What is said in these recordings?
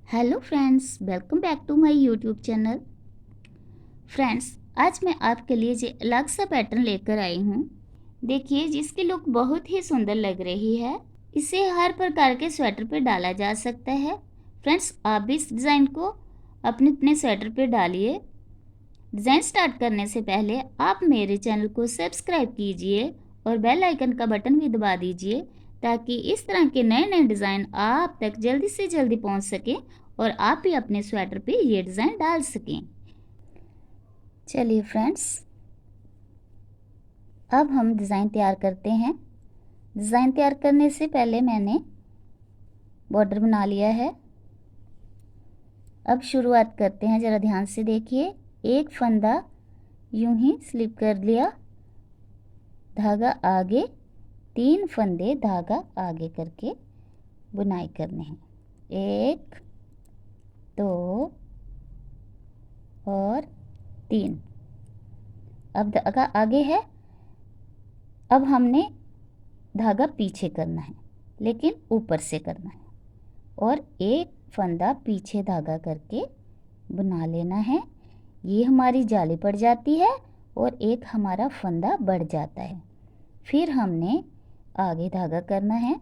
Hello friends, welcome back to my YouTube channel. Friends, आज मैं आपके लिए जो अलग सा पैटर्न लेकर आई हूँ, देखिए जिसकी लुक बहुत ही सुंदर लग रही है। इसे हर प्रकार के स्वेटर पे डाला जा सकता है। फ्रेंड्स, आप भी इस डिज़ाइन को अपने अपने स्वेटर पे डालिए। डिज़ाइन स्टार्ट करने से पहले आप मेरे चैनल को सब्सक्राइब कीजिए और बेल आइकन का बटन भी दबा दीजिए, ताकि इस तरह के नए नए डिज़ाइन आप तक जल्दी से जल्दी पहुंच सकें और आप भी अपने स्वेटर पे ये डिज़ाइन डाल सकें। चलिए फ्रेंड्स, अब हम डिज़ाइन तैयार करते हैं। डिज़ाइन तैयार करने से पहले मैंने बॉर्डर बना लिया है। अब शुरुआत करते हैं, ज़रा ध्यान से देखिए। एक फंदा यूं ही स्लिप कर लिया, धागा आगे, 3 फंदे धागा आगे करके बुनाई करने हैं। 1 2 और 3। अब धागा आगे है, अब हमने धागा पीछे करना है, लेकिन ऊपर से करना है, और एक फंदा पीछे धागा करके बुना लेना है। ये हमारी जाली पड़ जाती है और एक हमारा फंदा बढ़ जाता है। फिर हमने आगे धागा करना है,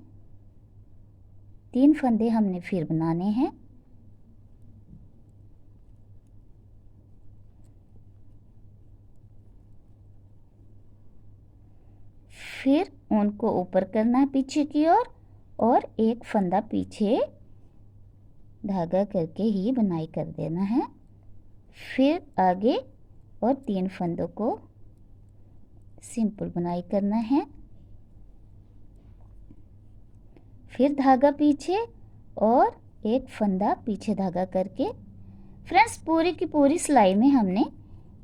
3 फंदे हमने फिर बनाने हैं। फिर उनको ऊपर करना है पीछे की ओर, और एक फंदा पीछे धागा करके ही बुनाई कर देना है। फिर आगे और 3 फंदों को सिंपल बुनाई करना है। फिर धागा पीछे और एक फंदा पीछे धागा करके। फ्रेंड्स, पूरी की पूरी सिलाई में हमने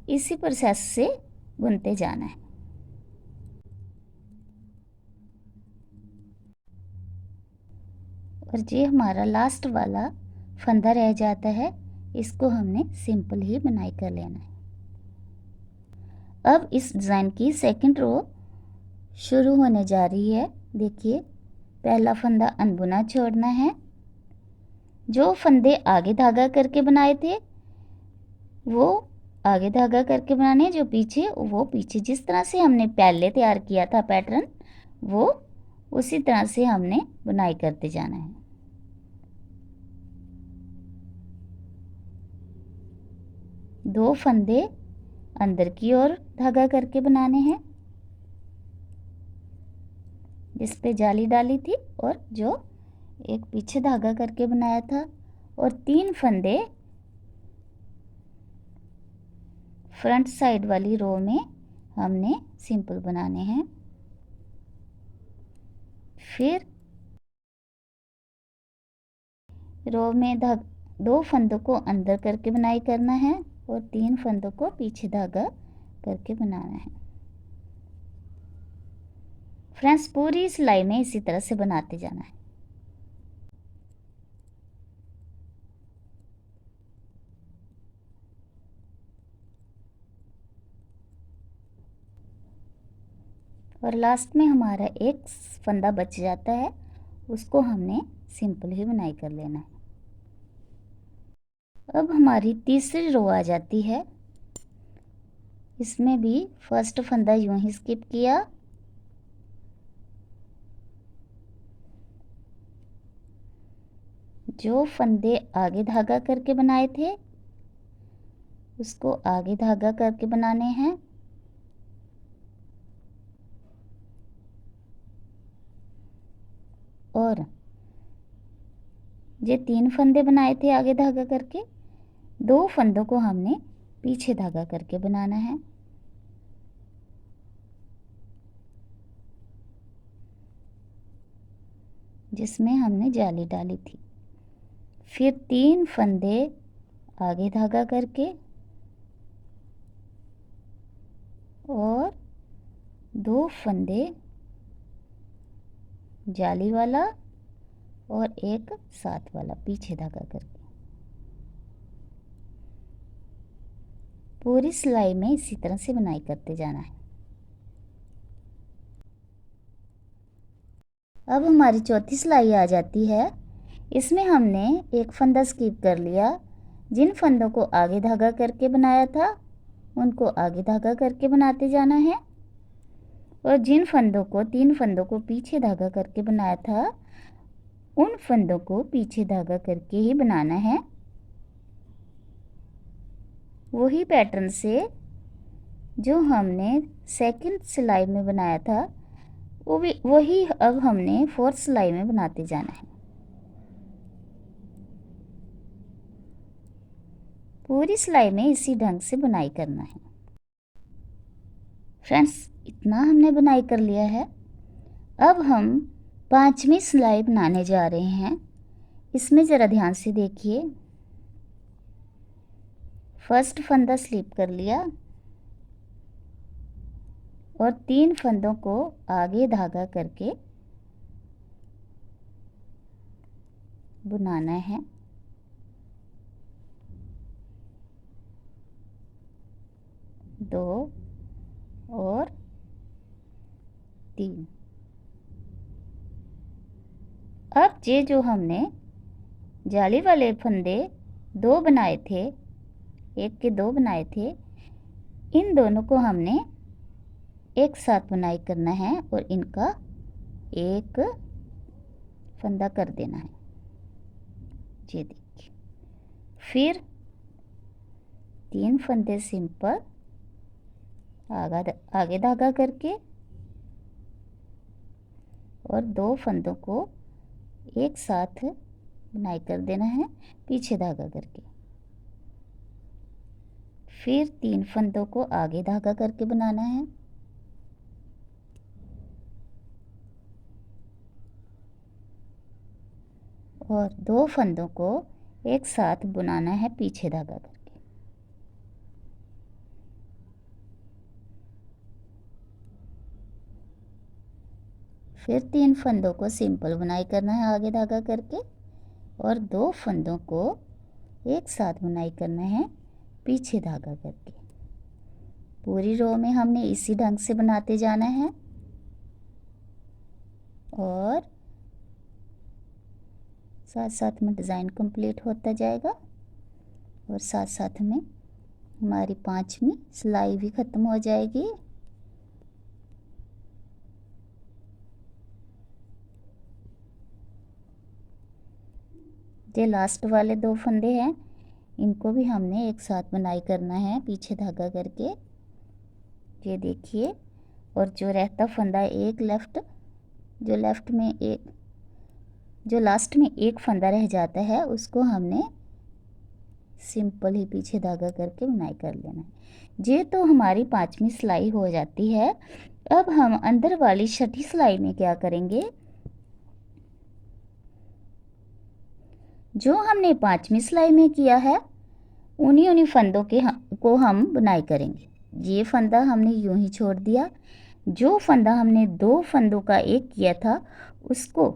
इसी प्रोसेस से बुनते जाना है। और ये हमारा लास्ट वाला फंदा रह जाता है, इसको हमने सिंपल ही बुनाई कर लेना है। अब इस डिज़ाइन की सेकंड रो शुरू होने जा रही है। देखिए, पहला फंदा अनबुना छोड़ना है। जो फंदे आगे धागा करके बनाए थे वो आगे धागा करके बनाने, जो पीछे वो पीछे। जिस तरह से हमने पहले तैयार किया था पैटर्न, वो उसी तरह से हमने बुनाई करते जाना है। दो फंदे अंदर की ओर धागा करके बनाने हैं, जिस पे जाली डाली थी, और जो एक पीछे धागा करके बनाया था, और 3 फंदे फ्रंट साइड वाली रो में हमने सिंपल बनाने हैं। फिर रो में 2 फंदों को अंदर करके बुनाई करना है और 3 फंदों को पीछे धागा करके बनाना है। फ्रेंड्स, पूरी सिलाई में इसी तरह से बनाते जाना है। और लास्ट में हमारा एक फंदा बच जाता है, उसको हमने सिंपल ही बुनाई कर लेना है। अब हमारी तीसरी रो आ जाती है। इसमें भी फर्स्ट फंदा यूं ही स्किप किया, जो फंदे आगे धागा करके बनाए थे उसको आगे धागा करके बनाने हैं, और ये 3 फंदे बनाए थे आगे धागा करके, 2 फंदों को हमने पीछे धागा करके बनाना है। जिसमें हमने जाली डाली थी। फिर 3 फंदे आगे धागा करके और 2 फंदे जाली वाला और एक साथ वाला पीछे धागा करके। पूरी सिलाई में इसी तरह से बुनाई करते जाना है। अब हमारी चौथी सिलाई आ जाती है। इसमें हमने एक फंदा स्किप कर लिया। जिन फंदों को आगे धागा करके बनाया था उनको आगे धागा करके बनाते जाना है, और जिन फंदों को 3 फंदों को पीछे धागा करके बनाया था उन फंदों को पीछे धागा करके ही बनाना है। वही पैटर्न से जो हमने सेकंड सिलाई में बनाया था वही अब हमने 4th सिलाई में बनाते जाना है। पूरी सिलाई में इसी ढंग से बुनाई करना है। फ्रेंड्स, इतना हमने बुनाई कर लिया है। अब हम 5वीं सिलाई बनाने जा रहे हैं। इसमें ज़रा ध्यान से देखिए। फर्स्ट फंदा स्लिप कर लिया और 3 फंदों को आगे धागा करके बुनाना है। दो और 3। अब ये जो हमने जाली वाले फंदे 2 बनाए थे, 1 के 2 बनाए थे, इन दोनों को हमने एक साथ बुनाई करना है और इनका एक फंदा कर देना है। ये देखिए, फिर 3 फंदे सिंपल आगे धागा करके और 2 फंदों को एक साथ बुनाई कर देना है पीछे धागा करके। फिर 3 फंदों को आगे धागा करके बनाना है और 2 फंदों को एक साथ बुनाना है पीछे धागा करके। फिर 3 फंदों को सिंपल बुनाई करना है आगे धागा करके और 2 फंदों को एक साथ बुनाई करना है पीछे धागा करके। पूरी रो में हमने इसी ढंग से बनाते जाना है और साथ साथ में डिज़ाइन कंप्लीट होता जाएगा और साथ साथ में हमारी 5वीं सिलाई भी ख़त्म हो जाएगी। ये लास्ट वाले 2 फंदे हैं, इनको भी हमने एक साथ बुनाई करना है पीछे धागा करके। ये देखिए, और जो रहता फंदा एक लेफ्ट, जो लेफ्ट में एक, जो लास्ट में एक फंदा रह जाता है उसको हमने सिंपल ही पीछे धागा करके बुनाई कर लेना है। ये तो हमारी 5वीं सिलाई हो जाती है। अब हम अंदर वाली 6ठी सिलाई में क्या करेंगे, जो हमने 5वीं सिलाई में किया है उन्हीं फंदों को हम बुनाई करेंगे। ये फंदा हमने यूं ही छोड़ दिया। जो फंदा हमने 2 फंदों का एक किया था उसको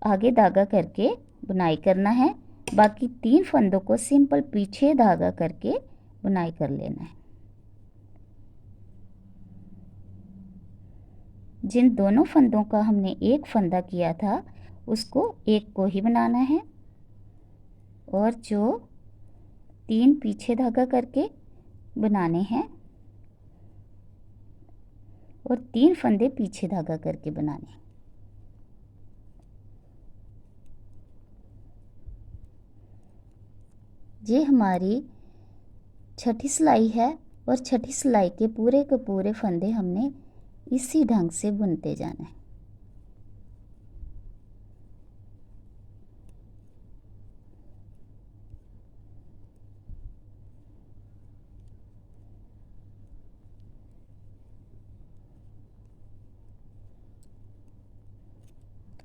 आगे धागा करके बुनाई करना है। बाकी 3 फंदों को सिंपल पीछे धागा करके बुनाई कर लेना है। जिन दोनों फंदों का हमने एक फंदा किया था उसको एक को ही बनाना है और जो 3 पीछे धागा करके बनाने हैं और 3 फंदे पीछे धागा करके बनाने हैं। ये हमारी 6ठी सिलाई है और 6ठी सिलाई के पूरे फंदे हमने इसी ढंग से बुनते जाना है।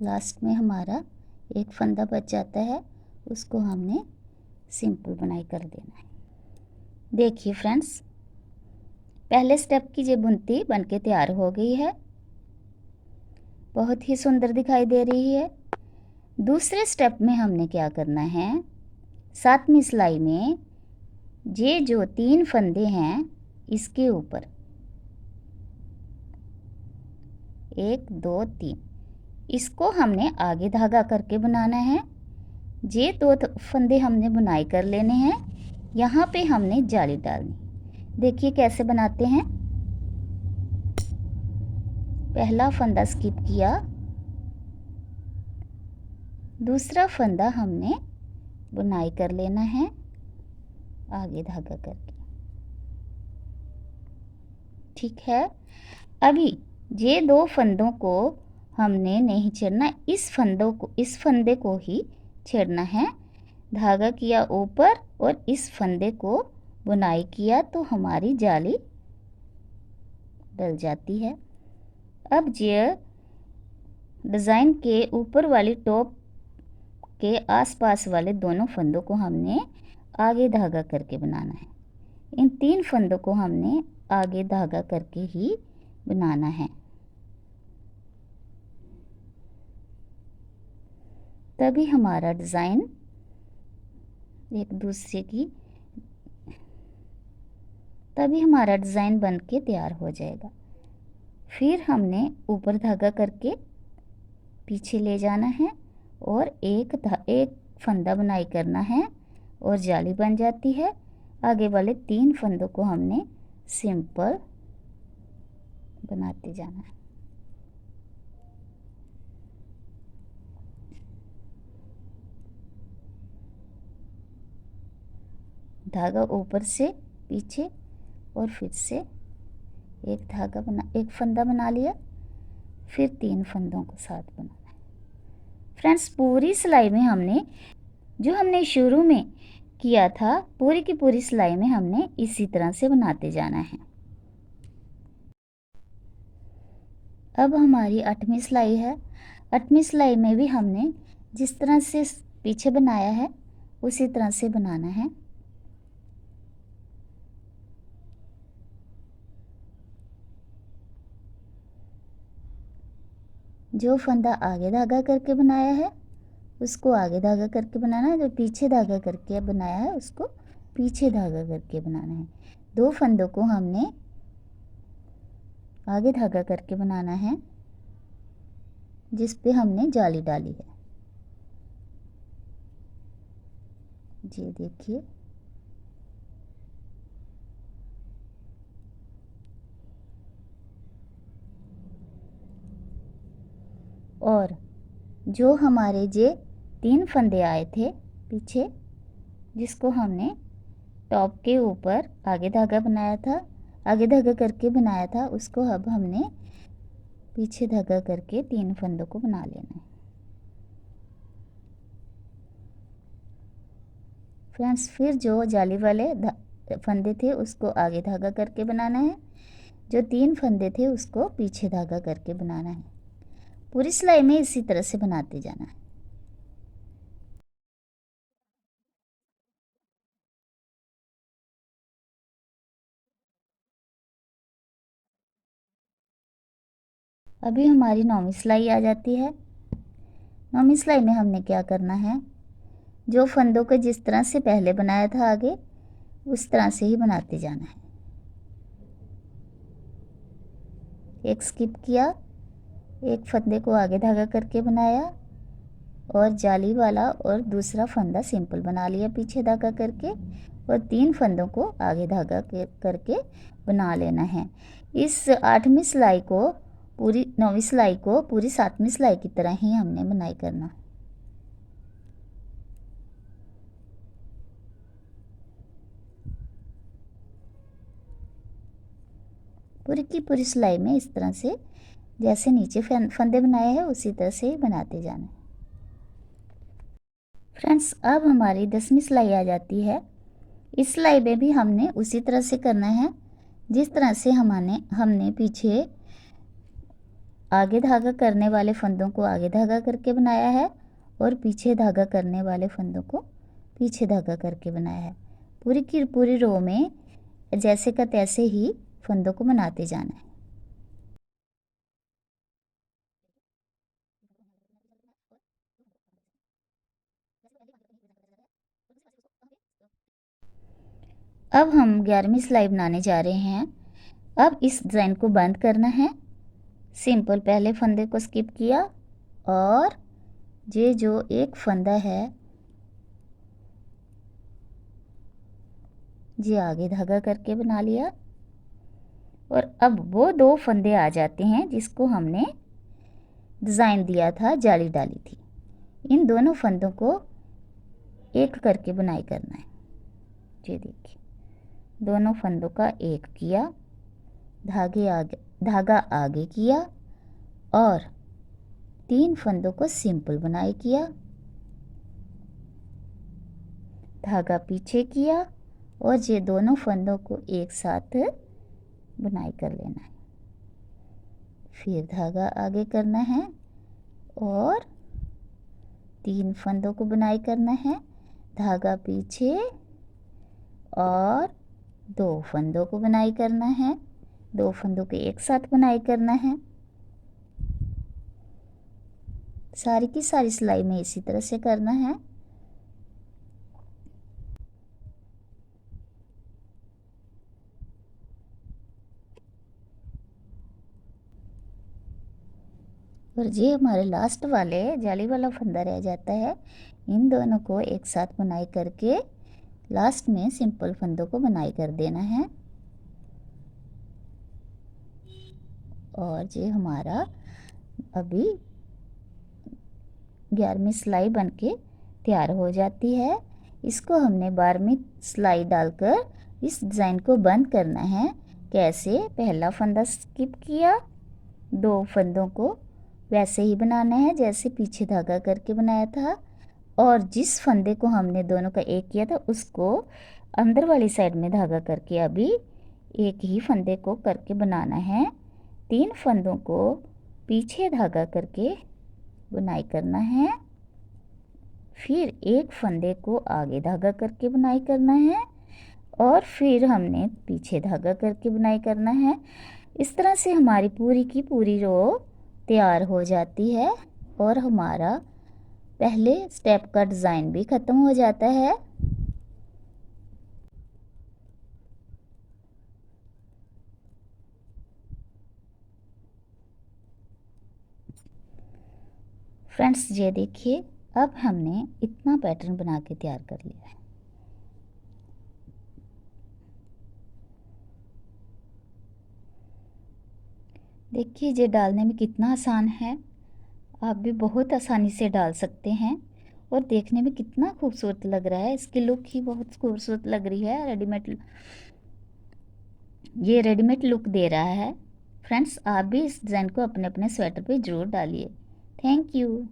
लास्ट में हमारा एक फंदा बच जाता है, उसको हमने सिंपल बुनाई कर देना है। देखिए फ्रेंड्स, पहले स्टेप की ये बुनती बनके तैयार हो गई है, बहुत ही सुंदर दिखाई दे रही है। दूसरे स्टेप में हमने क्या करना है, 7वीं सिलाई में ये जो 3 फंदे हैं इसके ऊपर 1 2 3 इसको हमने आगे धागा करके बनाना है। ये दो फंदे हमने बुनाई कर लेने हैं। यहाँ पे हमने जाली डालनी। देखिए कैसे बनाते हैं। पहला फंदा स्किप किया, दूसरा फंदा हमने बुनाई कर लेना है आगे धागा करके। ठीक है, अभी ये दो फंदों को हमने नहीं छेड़ना, इस फंदे को ही छेड़ना है। धागा किया ऊपर और इस फंदे को बुनाई किया तो हमारी जाली डल जाती है। अब ये डिज़ाइन के ऊपर वाली टॉप के आसपास वाले दोनों फंदों को हमने आगे धागा करके बनाना है। इन 3 फंदों को हमने आगे धागा करके ही बनाना है, तभी हमारा डिज़ाइन बन के तैयार हो जाएगा। फिर हमने ऊपर धागा करके पीछे ले जाना है और एक फंदा बुनाई करना है और जाली बन जाती है। आगे वाले 3 फंदों को हमने सिंपल बनाते जाना है। धागा ऊपर से पीछे और फिर से एक फंदा बना लिया, फिर 3 फंदों को साथ बनाना है। फ्रेंड्स, पूरी सिलाई में हमने शुरू में किया था, पूरी की पूरी सिलाई में हमने इसी तरह से बनाते जाना है। अब हमारी 8वीं सिलाई है। 8वीं सिलाई में भी हमने जिस तरह से पीछे बनाया है उसी तरह से बनाना है। जो फंदा आगे धागा करके बनाया है उसको आगे धागा करके बनाना है, जो पीछे धागा करके बनाया है उसको पीछे धागा करके बनाना है। 2 फंदों को हमने आगे धागा करके बनाना है जिस पे हमने जाली डाली है। जी देखिए, और जो हमारे 3 फंदे आए थे पीछे, जिसको हमने टॉप के ऊपर आगे धागा करके बनाया था, उसको अब हमने पीछे धागा करके 3 फंदों को बना लेना है। फ्रेंड्स, फिर जो जाली वाले फंदे थे उसको आगे धागा करके बनाना है, जो 3 फंदे थे उसको पीछे धागा करके बनाना है। पूरी सिलाई में इसी तरह से बनाते जाना है। अभी हमारी 9वीं सिलाई आ जाती है। 9वीं सिलाई में हमने क्या करना है, जो फंदों को जिस तरह से पहले बनाया था आगे, उस तरह से ही बनाते जाना है। एक स्किप किया, एक फंदे को आगे धागा करके बनाया और जाली वाला और दूसरा फंदा सिंपल बना लिया पीछे धागा करके, और 3 फंदों को आगे धागा करके बना लेना है। इस 8वीं सिलाई को पूरी 9वीं सिलाई को पूरी 7वीं सिलाई की तरह ही हमने बुनाई करना। पूरी की पूरी सिलाई में इस तरह से जैसे नीचे फंदे बनाए हैं उसी तरह से ही बनाते जाना। फ्रेंड्स, अब हमारी 10वीं सिलाई आ जाती है। इस सिलाई में भी हमने उसी तरह से करना है जिस तरह से हमने पीछे आगे धागा करने वाले फंदों को आगे धागा करके बनाया है और पीछे धागा करने वाले फंदों को पीछे धागा करके बनाया है। पूरी की पूरी रो में जैसे का तैसे ही फंदों को बनाते जाना है। अब हम 11वीं सिलाई बनाने जा रहे हैं। अब इस डिज़ाइन को बंद करना है। सिंपल पहले फंदे को स्किप किया और ये जो एक फंदा है ये आगे धागा करके बना लिया। और अब वो 2 फंदे आ जाते हैं जिसको हमने डिज़ाइन दिया था, जाली डाली थी। इन दोनों फंदों को एक करके बुनाई करना है। ये देखिए, दोनों फंदों का एक किया, धागा आगे किया और 3 फंदों को सिंपल बुनाई किया, धागा पीछे किया और ये दोनों फंदों को एक साथ बुनाई कर लेना है। फिर धागा आगे करना है और 3 फंदों को बुनाई करना है, धागा पीछे और 2 फंदों को बुनाई करना है, 2 फंदों के एक साथ बुनाई करना है। सारी की सारी सिलाई में इसी तरह से करना है। और ये हमारे लास्ट वाले जाली वाला फंदा रह जाता है। इन दोनों को एक साथ बुनाई करके लास्ट में सिंपल फंदों को बुनाई कर देना है। और ये हमारा अभी 11वीं सिलाई बनके तैयार हो जाती है। इसको हमने 12वीं सिलाई डालकर इस डिज़ाइन को बंद करना है। कैसे? पहला फंदा स्किप किया, 2 फंदों को वैसे ही बनाना है जैसे पीछे धागा करके बनाया था। और जिस फंदे को हमने दोनों का एक किया था उसको अंदर वाली साइड में धागा करके अभी एक ही फंदे को करके बनाना है। 3 फंदों को पीछे धागा करके बुनाई करना है, फिर एक फंदे को आगे धागा करके बुनाई करना है और फिर हमने पीछे धागा करके बुनाई करना है। इस तरह से हमारी पूरी की पूरी रो तैयार हो जाती है और हमारा पहले स्टेप का डिज़ाइन भी ख़त्म हो जाता है। फ्रेंड्स, ये देखिए, अब हमने इतना पैटर्न बना के तैयार कर लिया है। देखिए ये डालने में कितना आसान है, आप भी बहुत आसानी से डाल सकते हैं और देखने में कितना खूबसूरत लग रहा है। इसकी लुक ही बहुत खूबसूरत लग रही है। ये रेडीमेड लुक दे रहा है। फ्रेंड्स, आप भी इस डिज़ाइन को अपने अपने स्वेटर पे ज़रूर डालिए। Thank you.